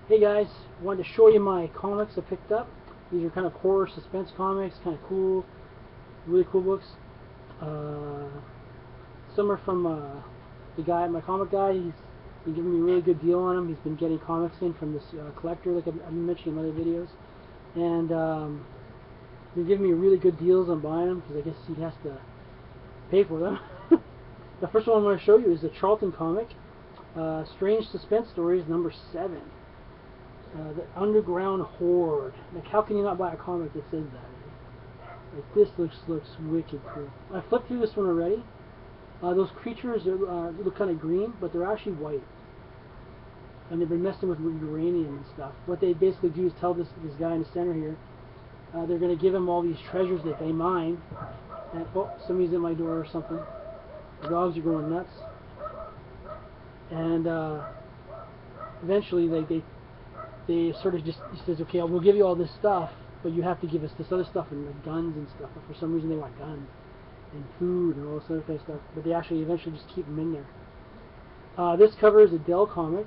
Hey guys, wanted to show you my comics I picked up. These are kind of horror suspense comics, kind of cool, really cool books. Uh, some are from the guy, my comic guy. He's been giving me a really good deal on them. He's been getting comics in from this collector, like I've been mentioning in other videos, and been giving me really good deals on buying them because I guess he has to pay for them. The first one I'm going to show you is a Charlton comic, Strange Suspense Stories #7. The Underground Horde. Like, how can you not buy a comic that says that? Like, this looks wicked cool. I flipped through this one already. Those creatures look kind of green, but they're actually white. And they've been messing with uranium and stuff. What they basically do is tell this guy in the center here, they're going to give him all these treasures that they mine. And, oh, somebody's at my door or something. The dogs are going nuts. And eventually they sort of just, he says, okay, we'll give you all this stuff, but you have to give us this other stuff and like guns and stuff. But for some reason they want guns and food and all this other kind of stuff. But they actually eventually just keep them in there. This cover is a Dell comic.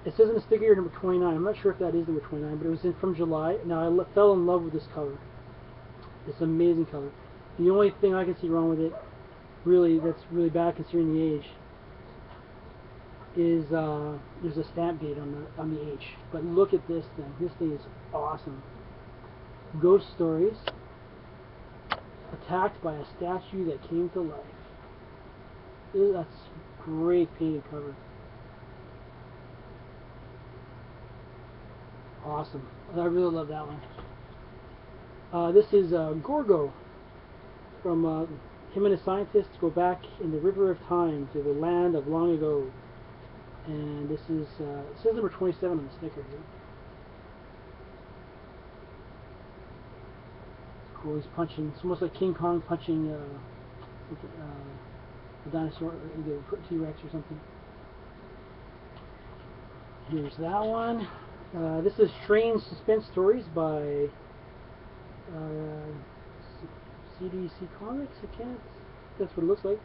It says in the sticker here number 29. I'm not sure if that is number 29, but it was from July. Now I fell in love with this cover. It's an amazing cover. The only thing I can see wrong with it, really, that's really bad considering the age, is there's a stamp date on the H. But look at this thing. This thing is awesome. Ghost stories. Attacked by a statue that came to life. That's great painted cover. Awesome. I really love that one. This is Gorgo. From him and his scientists go back in the river of time to the land of long ago. And this is, it says number 27 on the sticker here. It's cool, he's punching, it's almost like King Kong punching a dinosaur, either T-Rex or something. Here's that one. This is Strange Suspense Stories by CDC Comics, that's what it looks like.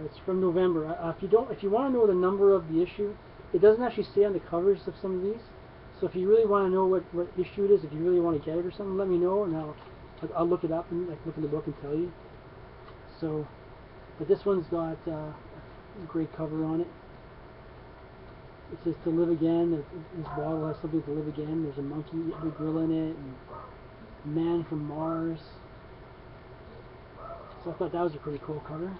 It's from November. If you want to know the number of the issue, it doesn't actually say on the covers of some of these. So if you really want to know what issue it is, if you really want to get it or something, let me know, and I'll look it up and like look in the book and tell you. So, but this one's got a great cover on it. It says "To Live Again." This bottle has something to live again. There's a monkey, a gorilla in it, and a man from Mars. So I thought that was a pretty cool cover.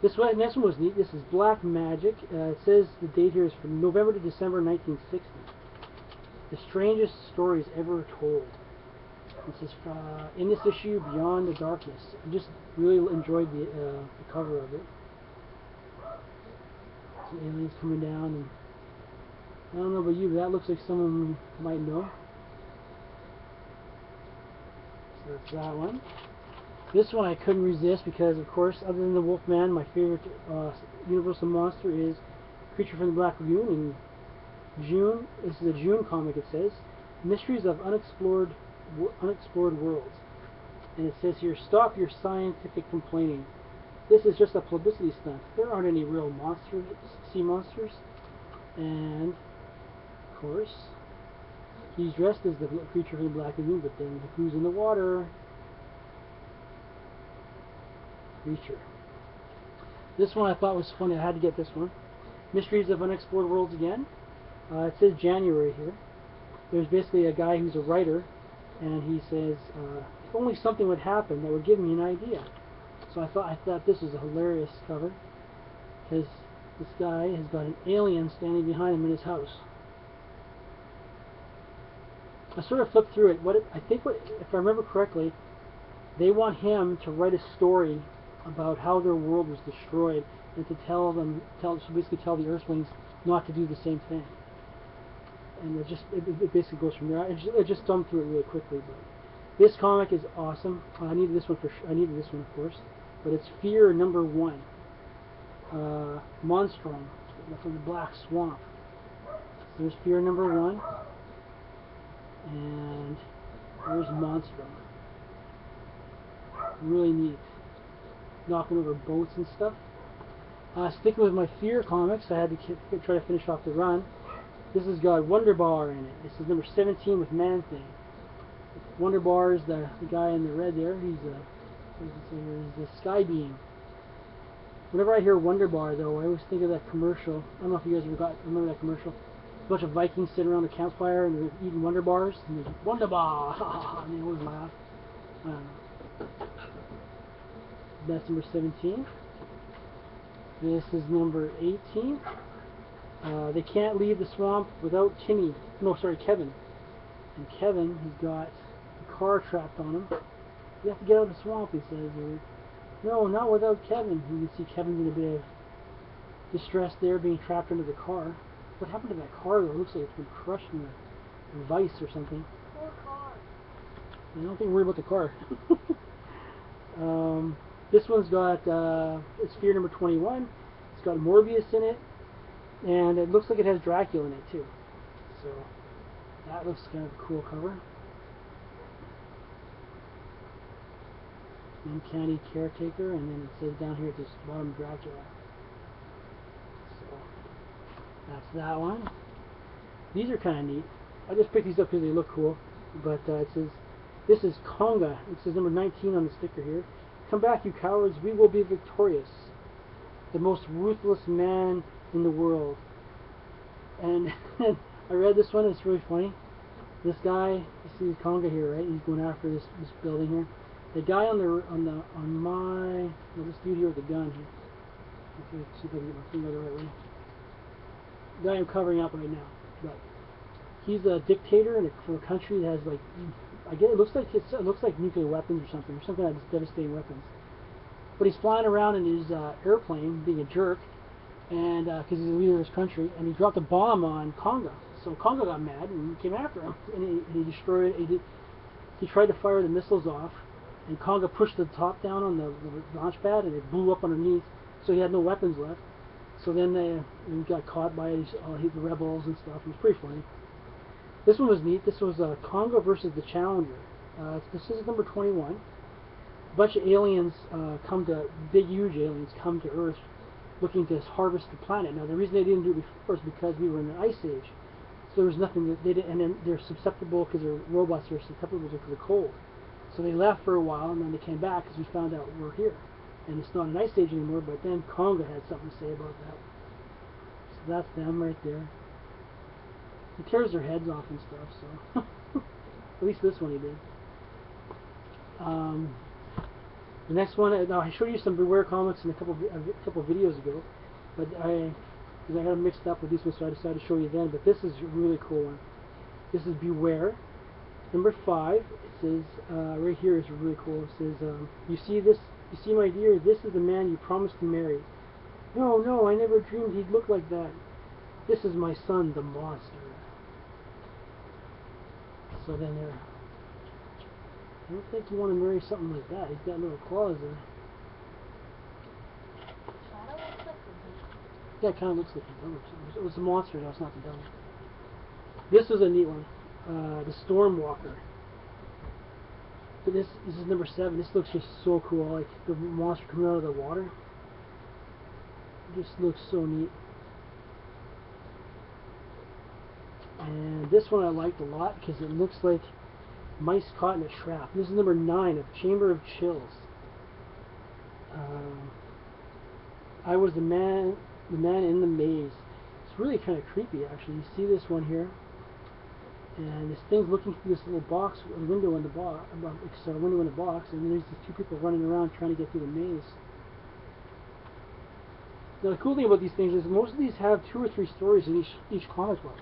This one was neat. This is Black Magic. It says the date here is from November to December 1960. The strangest stories ever told. This is in this issue, Beyond the Darkness. I just really enjoyed the cover of it. Some aliens coming down, and I don't know about you, but that looks like someone we might know. So that's that one. This one I couldn't resist because, of course, other than the Wolfman, my favorite Universal monster is Creature from the Black Lagoon. In June, this is a June comic, it says, Mysteries of Unexplored Worlds. And it says here, stop your scientific complaining. This is just a publicity stunt. There aren't any real sea monsters. And, of course, he's dressed as the Creature from the Black Lagoon, but then who's in the water? Creature. This one I thought was funny. I had to get this one. Mysteries of Unexplored Worlds again. It says January here. There's basically a guy who's a writer, and he says, if only something would happen that would give me an idea. So I thought this was a hilarious cover, because this guy has got an alien standing behind him in his house. I sort of flipped through it. If I remember correctly, they want him to write a story about how their world was destroyed, and to basically tell the Earthlings not to do the same thing. And it basically goes from there. I just thumbed through it really quickly, but this comic is awesome. I needed this one of course. But it's Fear #1. Monstrum from the Black Swamp. So there's Fear #1, and there's Monstrum. Really neat. Knocking over boats and stuff. Sticking with my Fear comics, I had to try to finish off the run. This has got Wonder Bar in it. This is number 17 with Man-Thing. Wonder Bar is the guy in the red there. He's the Sky Beam. Whenever I hear Wonder Bar, though, I always think of that commercial. I don't know if you guys remember that commercial. A bunch of Vikings sitting around the campfire and they're eating Wonder Bars. And they're like, Wonder Bar! And they always laugh. I don't know. That's number 17. This is number 18. They can't leave the swamp without Kevin. And Kevin, he's got a car trapped on him. You have to get out of the swamp, he says. Or, no, not without Kevin. You can see Kevin's in a bit of distress there, being trapped under the car. What happened to that car, though? It looks like it's been crushed in a vice or something. Poor car. I don't think worry about the car. This one's got, it's Fear number 21. It's got Morbius in it. And it looks like it has Dracula in it, too. So, that looks kind of a cool cover. Uncanny Caretaker, and then it says down here at this bottom Dracula. So that's that one. These are kind of neat. I just picked these up because they look cool. But it says, this is Konga. It says number 19 on the sticker here. Come back, you cowards. We will be victorious. The most ruthless man in the world. And I read this one. It's really funny. This guy, you see Konga here, right? He's going after this building here. The guy on my, well, this dude here with the gun here. Let's see if I can get my finger the right way. The guy I'm covering up right now, but he's a dictator for a country that has, like, I guess it looks like nuclear weapons or something like this, devastating weapons. But he's flying around in his airplane, being a jerk, and because he's the leader of his country, and he dropped a bomb on Konga. So Konga got mad and came after him, and he destroyed. He tried to fire the missiles off. And Konga pushed the top down on the launch pad, and it blew up underneath, so he had no weapons left. So then he got caught by the rebels and stuff. It was pretty funny. This one was neat. This was Konga versus the Challenger. This is number 21. A bunch of aliens big, huge aliens come to Earth looking to harvest the planet. Now, the reason they didn't do it before is because we were in an ice age. So there was nothing that they didn't, and then they're susceptible, because they're robots, they're susceptible to the cold. So they left for a while, and then they came back because we found out we're here. And it's not an ice age anymore, but then Konga had something to say about that. So that's them right there. He tears their heads off and stuff, so. At least this one he did. The next one, now I showed you some Beware comics in a couple videos ago, but I got them mixed up with these ones, so I decided to show you then. But this is a really cool one. This is Beware. Number 5, it says, right here is really cool. It says, you see my dear, this is the man you promised to marry. No, I never dreamed he'd look like that. This is my son, the monster. So then there, I don't think you want to marry something like that. He's got little claws there. Shadow looks like the Yeah, it kind of looks like the devil. It was a monster, no, it's not the devil. This was a neat one. The Stormwalker. But this is number 7. This looks just so cool. Like the monster coming out of the water. It just looks so neat. And this one I liked a lot because it looks like mice caught in a trap. This is number 9 of Chamber of Chills. I was the man in the maze. It's really kind of creepy, actually. You see this one here. And this thing's looking through this little box, a window in the box, and then there's these two people running around trying to get through the maze. Now the cool thing about these things is most of these have 2 or 3 stories in each comic book,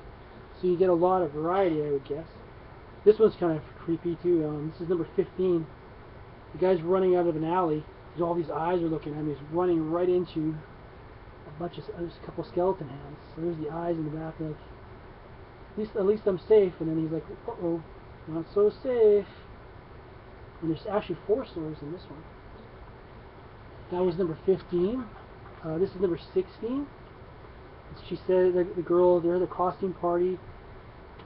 so you get a lot of variety, I would guess. This one's kind of creepy too. This is number 15. The guy's running out of an alley. All these eyes are looking at him. He's running right into there's a couple skeleton hands. So there's the eyes in the back, like, at least I'm safe. And then he's like, uh-oh, not so safe. And there's actually 4 stories in this one. That was number 15. This is number 16. She said, the girl, they're at the costume party.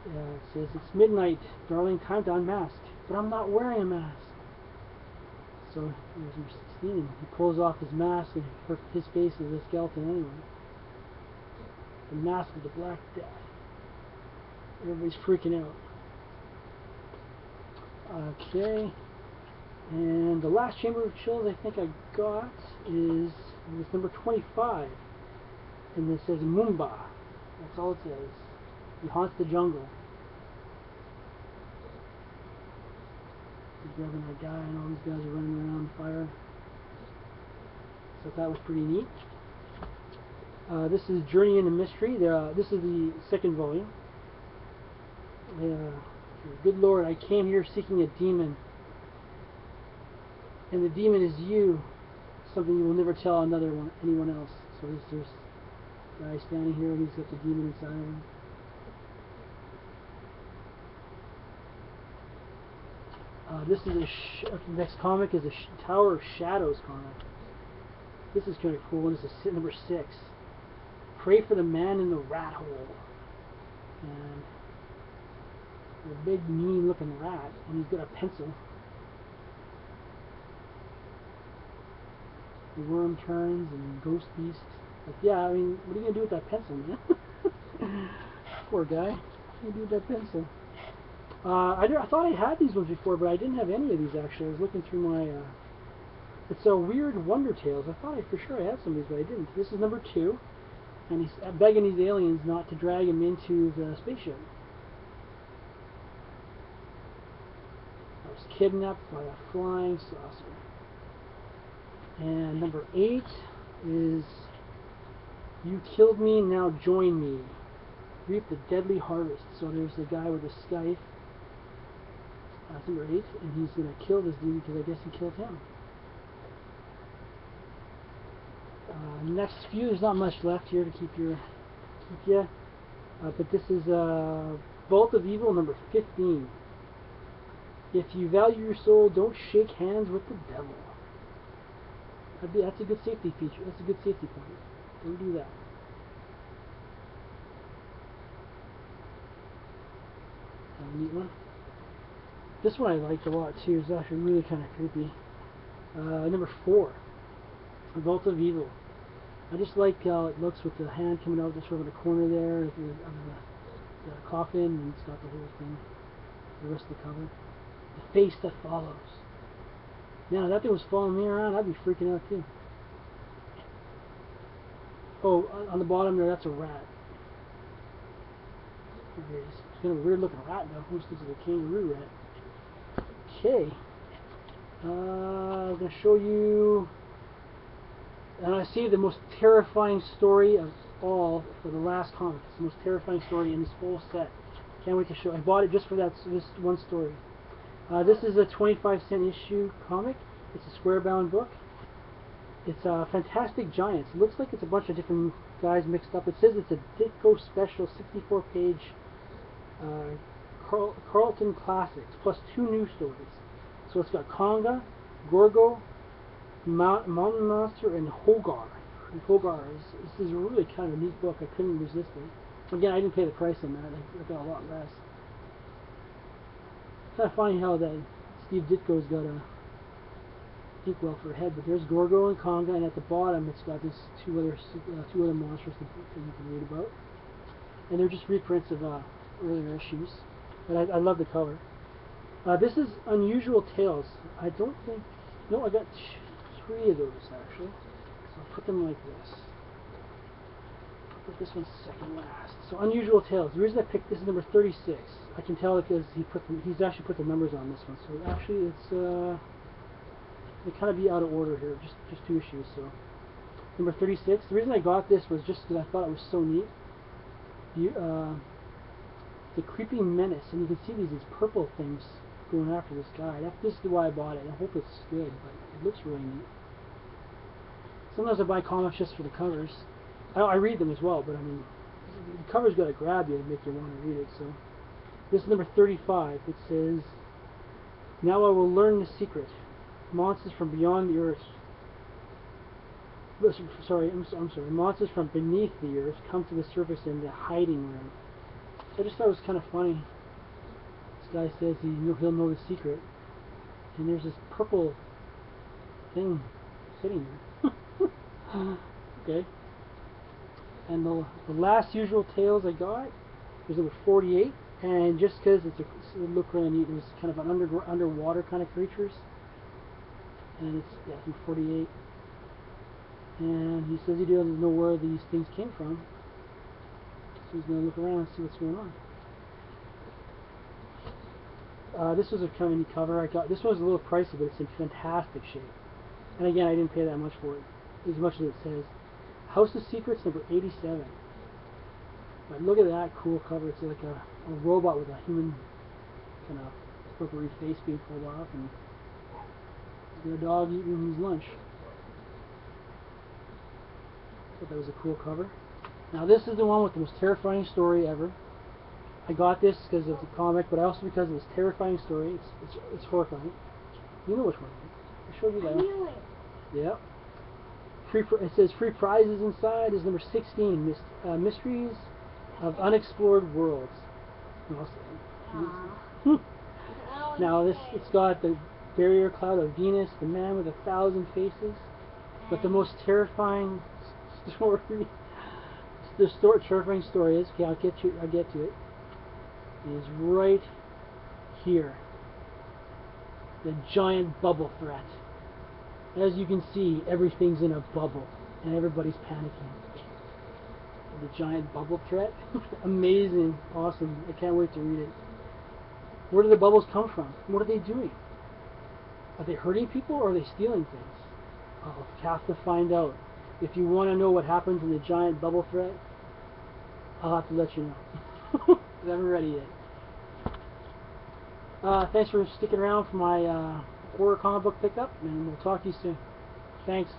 It says, it's midnight, darling, time to unmask. But I'm not wearing a mask. So here's number 16. scene. He pulls off his mask and his face is a skeleton anyway. The Mask of the Black Death. Everybody's freaking out. Okay. And the last Chamber of Chills I think I got is this number 25. And it says Mumba. That's all it says. He haunts the jungle. He's grabbing that guy and all these guys are running around the fire. So that was pretty neat. This is Journey into Mystery. This is the second volume. Good Lord, I came here seeking a demon. And the demon is you. Something you will never tell anyone else. So there's a guy standing here and he's got the demon inside of him. This is the next comic is a Tower of Shadows comic. This is kind of cool. This is number 6. Pray for the Man in the Rat Hole. And a big mean looking rat, and he's got a pencil. The worm turns and ghost beast. Like, yeah, I mean, what are you gonna do with that pencil, man? Poor guy. What are you gonna do with that pencil? I thought I had these ones before, but I didn't have any of these actually. I was looking through my. It's a Weird Wonder Tales. I thought for sure I had some of these, but I didn't. This is number 2, and he's begging these aliens not to drag him into the spaceship. I was kidnapped by a flying saucer. And number 8 is You Killed Me, Now Join Me. Reap the Deadly Harvest. So there's the guy with the scythe. That's number 8, and he's going to kill this dude because I guess he killed him. Next few, there's not much left here to keep you. But this is Vault of Evil number 15. If you value your soul, don't shake hands with the devil. That's a good safety feature. That's a good safety point. Don't do that. A neat one. This one I liked a lot too. It's actually really kind of creepy. Number 4, Vault of Evil. I just like how it looks with the hand coming out just over the corner there of the coffin, and it's got the whole thing, the rest of the cover. The face that follows. Now, if that thing was following me around, I'd be freaking out too. Oh, on the bottom there, that's a rat. It's kind of a weird looking rat though. Who's this is a kangaroo rat? Okay. I'm going to show you. And I see the most terrifying story of all for the last comic. It's the most terrifying story in this whole set. Can't wait to show. I bought it just for this one story. This is a 25-cent issue comic. It's a square-bound book. It's Fantastic Giants. It looks like it's a bunch of different guys mixed up. It says it's a Ditko special 64-page Carlton Classics plus 2 new stories. So it's got Conga, Gorgo, Mountain Monster, and Hogar. And Hogar this is a really kind of neat book. I couldn't resist it. Again, I didn't pay the price on that. I got a lot less. It's kind of funny how that Steve Ditko's got a inkwell for a head, but there's Gorgo and Conga, and at the bottom it's got this two other monsters that you can read about. And they're just reprints of earlier issues. But I love the color. This is Unusual Tales. I don't think... No, I got 3 of those actually. So I'll put them like this. I'll put this one second last. So Unusual Tales. The reason I picked this is number 36. I can tell because he's actually put the numbers on this one. So actually it's they kind of be out of order here. Just 2 issues. So number 36. The reason I got this was just because I thought it was so neat. The Creeping Menace, and you can see these purple things going after this guy. This is why I bought it. I hope it's good, but it looks really neat. Sometimes I buy comics just for the covers. I read them as well, but I mean, the cover's got to grab you and make you want to read it. So this is number 35. It says, "Now I will learn the secret. Monsters from beyond the earth." Sorry, I'm sorry. Monsters from beneath the earth come to the surface in the hiding room. So I just thought it was kind of funny. This guy says he'll know the secret, and there's this purple thing sitting there. Okay. And the last usual tales I got was number 48, and just because it looked really neat, it was kind of an underwater kind of creatures, and it's number 48. And he says he doesn't know where these things came from, so he's going to look around and see what's going on. This was a kind of neat cover I got. This was a little pricey, but it's in fantastic shape. And again, I didn't pay that much for it, as much as it says. House of Secrets number 87. But look at that cool cover. It's like a robot with a human kind of rubbery face being pulled off, and a dog eating his lunch. Thought that was a cool cover. Now this is the one with the most terrifying story ever. I got this because of the comic, but also because of this terrifying story. It's horrifying. You know which one it is. I showed you that I one. knew it. Yep. It says free prizes inside is number 16, Mysteries of Unexplored Worlds. Now it's got the barrier cloud of Venus, the man with 1,000 faces, but the most terrifying story, terrifying story is, okay, I'll get to it, is right here. The giant bubble threat. As you can see, everything's in a bubble, and everybody's panicking. The giant bubble threat? Amazing. Awesome. I can't wait to read it. Where do the bubbles come from? What are they doing? Are they hurting people, or are they stealing things? I'll have to find out. If you want to know what happens in the giant bubble threat, I'll have to let you know. Because I haven't read it yet. Thanks for sticking around for my horror comic book pickup, and we'll talk to you soon. Thanks.